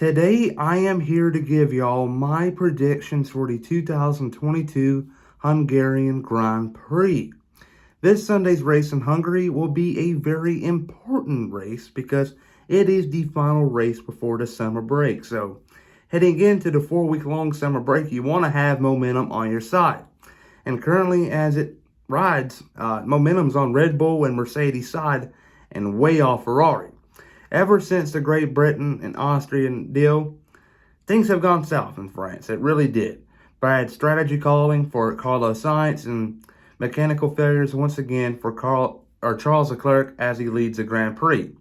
Today, I am here to give y'all my predictions for the 2022 Hungarian Grand Prix. This Sunday's race in Hungary will be a very important race because it is the final race before the summer break. So, heading into the 4-week-long summer break, you want to have momentum on your side. And currently, as it rides, momentum's on Red Bull and Mercedes side and way off Ferrari. Ever since the Great Britain and Austrian deal, things have gone south in France. It really did. Bad strategy calling for Carlos Sainz and mechanical failures once again for Charles Leclerc as he leads the Grand Prix.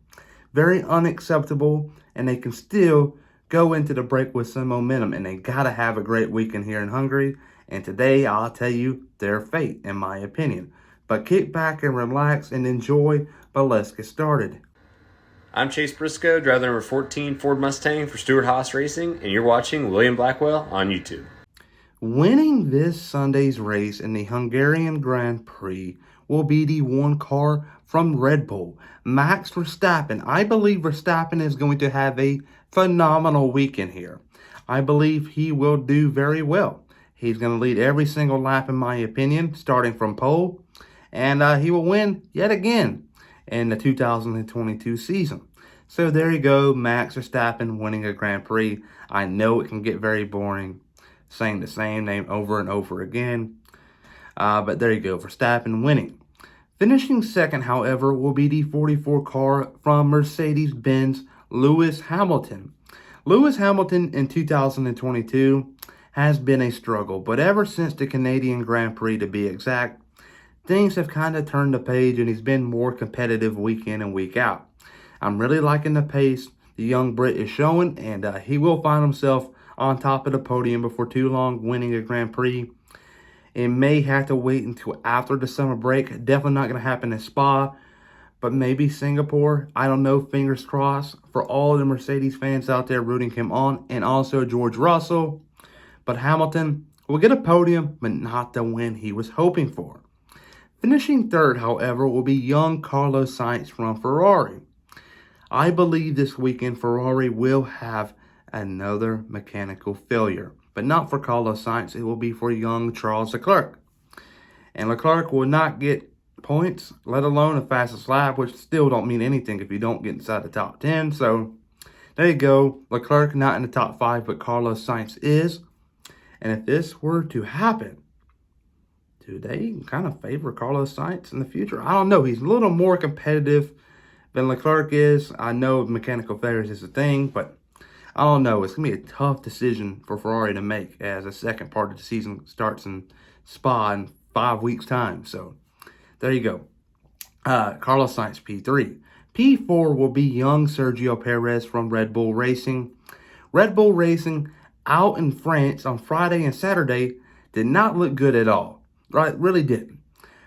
Very unacceptable, and they can still go into the break with some momentum, and they got to have a great weekend here in Hungary. And today, I'll tell you their fate, in my opinion. But kick back and relax and enjoy, but let's get started. I'm Chase Briscoe, driver number 14 Ford Mustang for Stewart Haas Racing, and you're watching William Blackwell on YouTube. Winning this Sunday's race in the Hungarian Grand Prix will be the one car from Red Bull, Max Verstappen. I believe Verstappen is going to have a phenomenal weekend here. I believe he will do very well. He's going to lead every single lap, in my opinion, starting from pole, and he will win yet again in the 2022 season. So there you go, Max Verstappen winning a Grand Prix. I know it can get very boring saying the same name over and over again, but there you go, Verstappen winning. Finishing second, however, will be the 44 car from Mercedes-Benz, Lewis Hamilton. Lewis Hamilton in 2022 has been a struggle, but ever since the Canadian Grand Prix, to be exact, things have kind of turned the page, and he's been more competitive week in and week out. I'm really liking the pace the young Brit is showing, and he will find himself on top of the podium before too long, winning a Grand Prix. It may have to wait until after the summer break. Definitely not going to happen in Spa, but maybe Singapore. I don't know, fingers crossed for all the Mercedes fans out there rooting him on, and also George Russell. But Hamilton will get a podium, but not the win he was hoping for. Finishing third, however, will be young Carlos Sainz from Ferrari. I believe this weekend Ferrari will have another mechanical failure, but not for Carlos Sainz. It will be for young Charles Leclerc. And Leclerc will not get points, let alone a fastest lap, which still don't mean anything if you don't get inside the top 10. So there you go. Leclerc not in the top 5, but Carlos Sainz is. And if this were to happen, do they kind of favor Carlos Sainz in the future? I don't know. He's a little more competitive than Leclerc is. I know mechanical failures is a thing, but I don't know. It's going to be a tough decision for Ferrari to make as the second part of the season starts in Spa in 5 weeks' time. So there you go. Carlos Sainz, P3. P4 will be young Sergio Perez from Red Bull Racing. Red Bull Racing out in France on Friday and Saturday did not look good at all. Right, really didn't.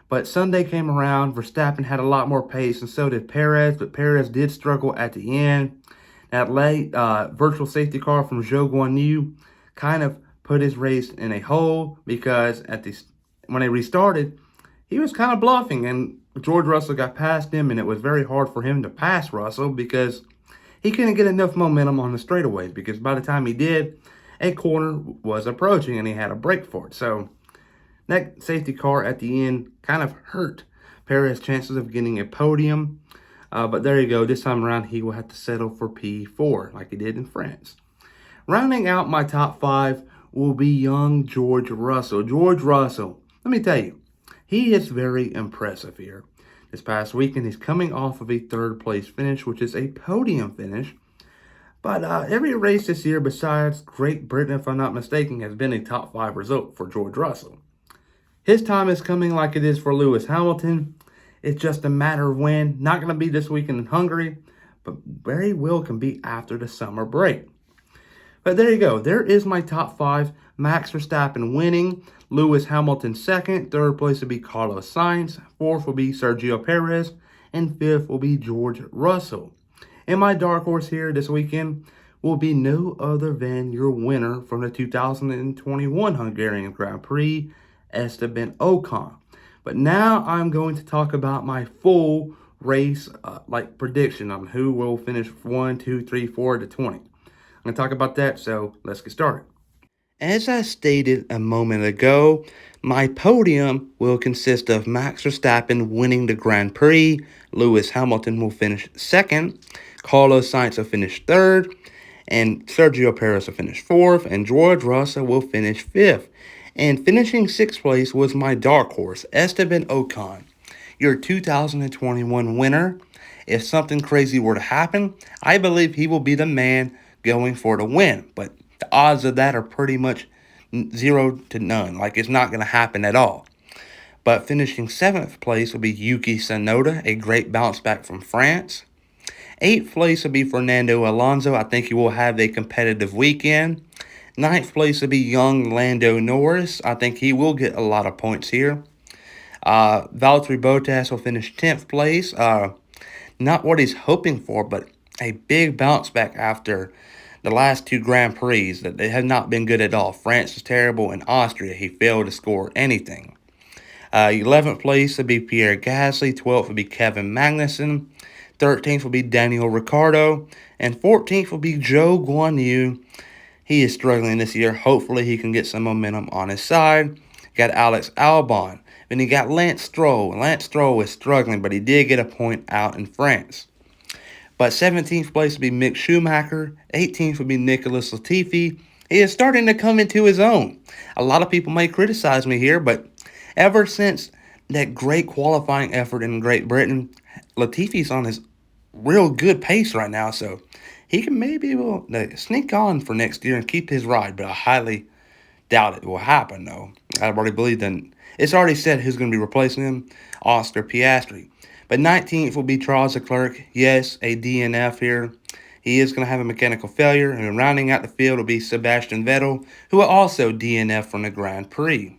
But Sunday came around, Verstappen had a lot more pace, and so did Perez, but Perez did struggle at the end. That late virtual safety car from Zhou Guanyu kind of put his race in a hole because when they restarted, he was kind of bluffing, and George Russell got past him, and it was very hard for him to pass Russell because he couldn't get enough momentum on the straightaways, because by the time he did, a corner was approaching, and he had a brake for it. So that safety car at the end kind of hurt Perez's chances of getting a podium. But there you go. This time around, he will have to settle for P4 like he did in France. Rounding out my top 5 will be young George Russell. George Russell, let me tell you, he is very impressive here. This past weekend, he's coming off of a third-place finish, which is a podium finish. But every race this year, besides Great Britain, if I'm not mistaken, has been a top 5 result for George Russell. His time is coming like it is for Lewis Hamilton. It's just a matter of when. Not going to be this weekend in Hungary, but very well can be after the summer break. But there you go. There is my top 5. Max Verstappen winning. Lewis Hamilton second. Third place will be Carlos Sainz. Fourth will be Sergio Perez. And fifth will be George Russell. And my dark horse here this weekend will be no other than your winner from the 2021 Hungarian Grand Prix, Esteban Ocon. But now I'm going to talk about my full race prediction on who will finish 1, 2, 3, 4 to 20. going to talk about that, so let's get started. As I stated a moment ago, my podium will consist of Max Verstappen winning the Grand Prix, Lewis Hamilton will finish second, Carlos Sainz will finish third, and Sergio Perez will finish fourth, and George Russell will finish fifth. And finishing sixth place was my dark horse, Esteban Ocon, your 2021 winner. If something crazy were to happen, I believe he will be the man going for the win. But the odds of that are pretty much 0 to none. Like, it's not going to happen at all. But finishing seventh place will be Yuki Tsunoda, a great bounce back from France. Eighth place will be Fernando Alonso. I think he will have a competitive weekend. Ninth place will be young Lando Norris. I think he will get a lot of points here. Valtteri Bottas will finish 10th place. Not what he's hoping for, but a big bounce back after the last two Grand Prix that they have not been good at all. France was terrible, and Austria, he failed to score anything. 11th place will be Pierre Gasly. 12th will be Kevin Magnussen. 13th will be Daniel Ricciardo. And 14th will be Zhou Guanyu. He is struggling this year. Hopefully he can get some momentum on his side. Got Alex Albon. Then you got Lance Stroll. Lance Stroll is struggling, but he did get a point out in France. But 17th place will be Mick Schumacher. 18th will be Nicholas Latifi. He is starting to come into his own. A lot of people may criticize me here, but ever since that great qualifying effort in Great Britain, Latifi's on his real good pace right now, so he can maybe able to sneak on for next year and keep his ride, but I highly doubt it will happen, though. I already believe that it's already said who's going to be replacing him, Oscar Piastri. But 19th will be Charles Leclerc. Yes, a DNF here. He is going to have a mechanical failure, and rounding out the field will be Sebastian Vettel, who will also DNF from the Grand Prix.